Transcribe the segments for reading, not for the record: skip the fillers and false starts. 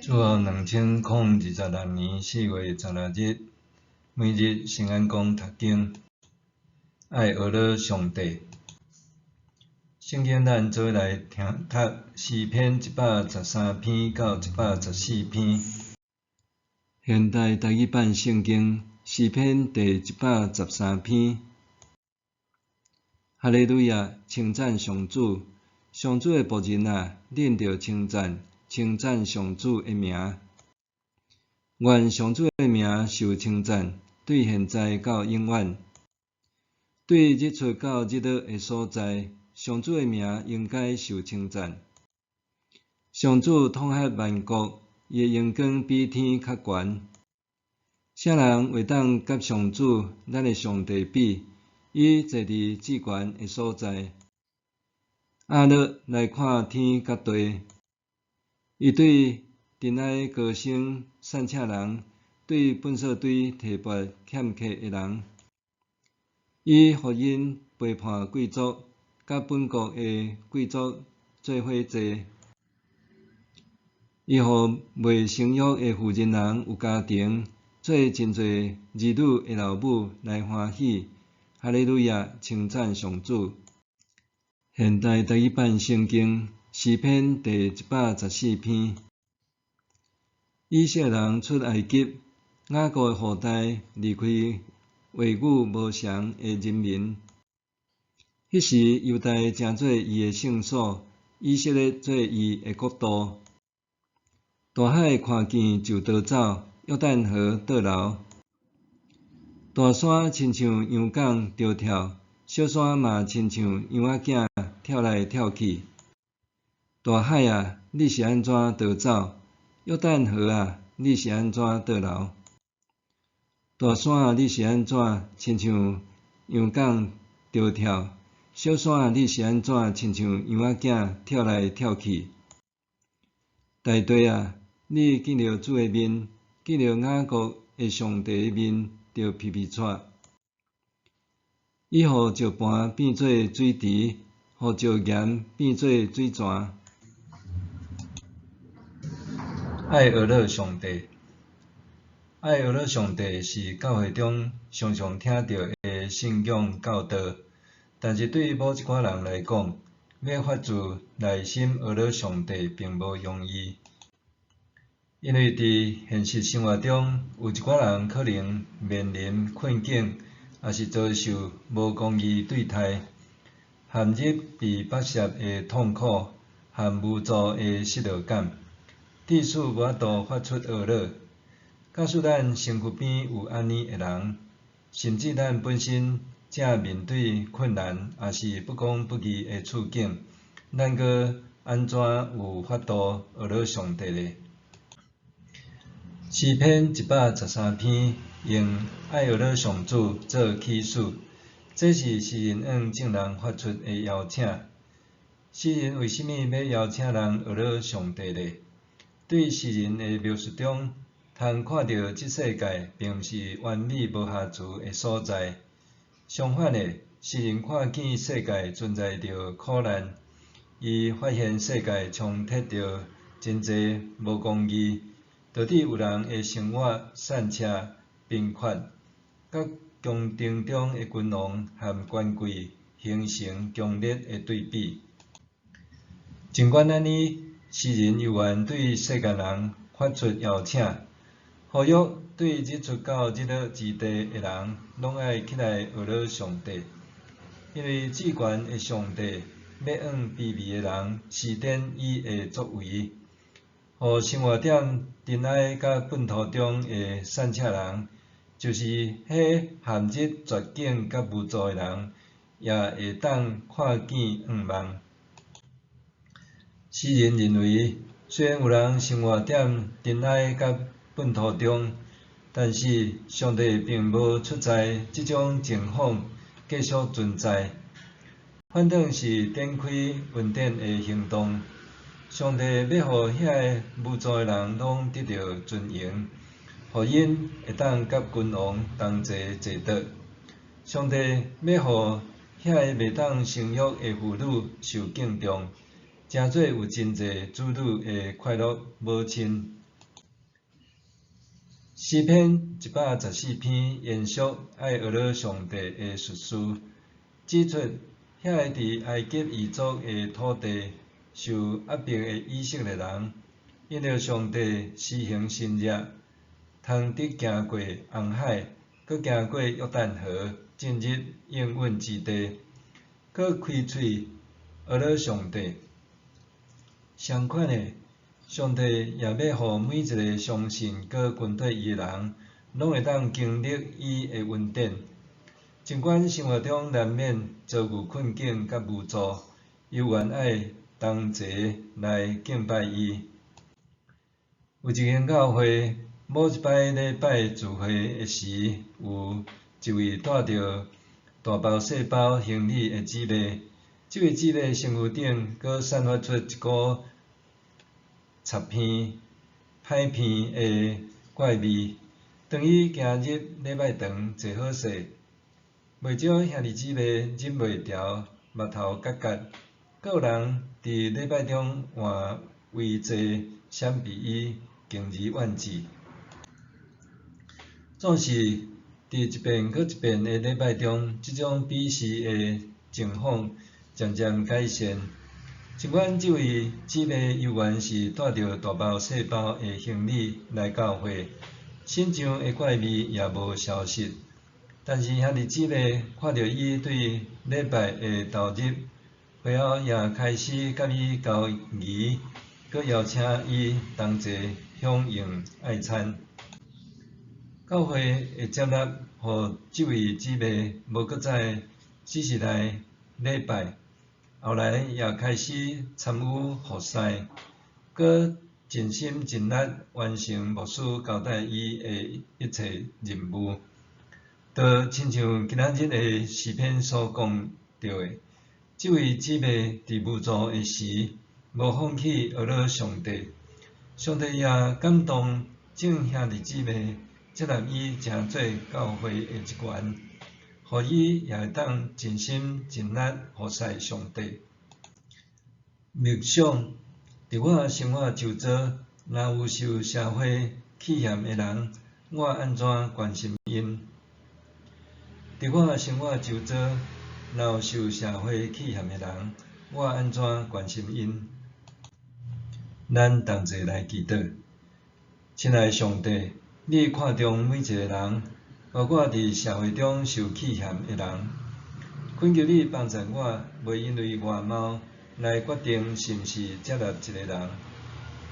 主后2026年4月16日，每日圣安宫读经，爱学了上帝。圣经咱做来听读诗篇113篇到114篇。现代台语版圣经诗篇第113篇。哈利路亚，称赞上主！上主的仆人啊，恁着称赞上主的名。愿上主的名受称赞，对现在到永远。对日出到日落的所在，上主的名应该受称赞。上主统辖万国，伊的荣光比天较悬。啥人会当甲上主咱的上帝比？伊坐伫至悬的所在。阿乐来看天甲地，伊对尘埃高声散赤人，对粪扫堆提拔欠客的人。伊互因背叛贵族，甲本国的贵族做伙坐。伊互未生育的妇人人有家庭，做真侪儿女的老母来欢喜。哈利路亚，称赞上主！现代台语版圣经诗篇第114篇。以色列人出埃及，雅各的后代离开话语无常的人民。迄时犹大诚做伊的圣所，以色列做伊的国度。大海看见就逃走，约旦河倒流。大山亲像羊犅着跳，小山嘛亲像羊仔囝跳来跳去。大海啊，你是安怎逃走？约旦河啊，你是安怎倒流？大山啊，你是安怎亲像羊犅着跳？小山啊，你是安怎亲像羊仔囝跳来跳去？大地啊，你见着主的面，见着雅各的上帝的面，就皮皮喘。伊互石盘变做水池，互石岩变做水泉。爱学了上帝，爱学了上帝是教会中常常听到的信仰教导，但是对某一寡人来讲，要发自内心学了上帝并无容易。因为伫现实生活中，有一寡人可能面临困境，也是遭受无公义对待，陷入被剥削的痛苦和无助的失落感，致使无法度发出学了。假使咱身躯边有安尼的人，甚至咱本身正面对困难，也是不公不义的处境，咱阁安怎有法度学了上帝呢？诗篇113篇用爱学了上主做起始，这是诗人向众人发出的邀请。诗人为甚物要邀请人学了上帝呢？对诗人的描述中，通看到这世界并毋是完美无瑕疵的所在。相反的，诗人看见世界存在着苦难，伊发现世界充斥着真侪无公义，导致有人的生活散赤、贫乏，甲宫廷中的君王和权贵形成强烈的对比。尽管安尼，诗人犹原对世间人发出邀请，呼吁对日出到日落之地的人，拢爱起来学了上帝，因为至悬的上帝要向卑微的人施展伊的作为，互生活在尘埃甲粪土中的散赤人，就是迄陷入绝境甲无助的人，也会当看见愿望。诗人认为，虽然有人生活在尘埃甲粪土中，但是上帝并无出在这种情况继续存在，反倒是展开恩典的行动。上帝要互遐个无助的人拢得到尊荣，互因会当甲君王同齐坐桌。上帝要互遐个袂当生育的妇女受敬重，诚做有真侪子女的快乐母亲。诗篇114篇延续爱学了上帝的述事，指出遐个伫埃及异族的土地受压迫的以色列人，因着上帝施行新约，通得行过红海，搁行过约旦河，进入应允之地，搁开喙学了上帝。相款的，上帝也要互每一个相信搁跟对伊的人，拢会当经历伊的恩典。尽管生活中难免遭遇困境甲无助，伊愿爱同齐来敬拜伊。有一间教会，某一摆礼拜聚会的时，有一位带着大包小包行李的姊妹，这位姊妹身躯顶搁散发出一股插片、歹片的怪味。当伊行入礼拜堂坐好势，袂少兄弟姊妹忍袂牢，目头角角，阁有人伫礼拜中换位坐，闪避伊，敬而远之。总是伫一遍搁一遍的礼拜中，即种鄙视的情况渐渐改善。尽管这位姊妹依然是带着大包小包的行李来教会，信上的怪味也无消失，但是兄弟姊妹看到伊对礼拜的投入，会后也开始甲伊交谊，搁邀请伊同齐享用爱餐。教会会接纳互这位姊妹无搁再只是来礼拜。后来也开始参与服侍，搁尽心尽力完成牧师交代伊的一切任务。就亲像今仔日的诗篇所讲到的，这位姊妹伫无助的时，无放弃学了上帝，上帝也感动众兄弟姊妹接纳伊成做教会的一员。互伊也会当尽心尽力服侍上帝。默想，伫我生活周遭，若有受社会欺嫌的人，我安怎关心因？伫我生活周遭，若有受社会欺嫌的人，我安怎关心因？咱同齐来祈祷。亲爱的上帝，你看重每一个人，包括伫社会中受欺嫌的人，恳求你帮助我，袂因为外貌来决定是毋是接纳一个人，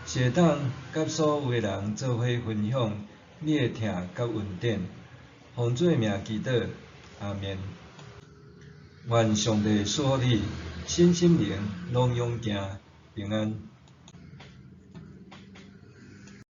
是会当甲所有的人做伙分享你的疼甲恩典。奉做名祈祷，阿免。愿上帝赐福你，身心灵拢勇行平安。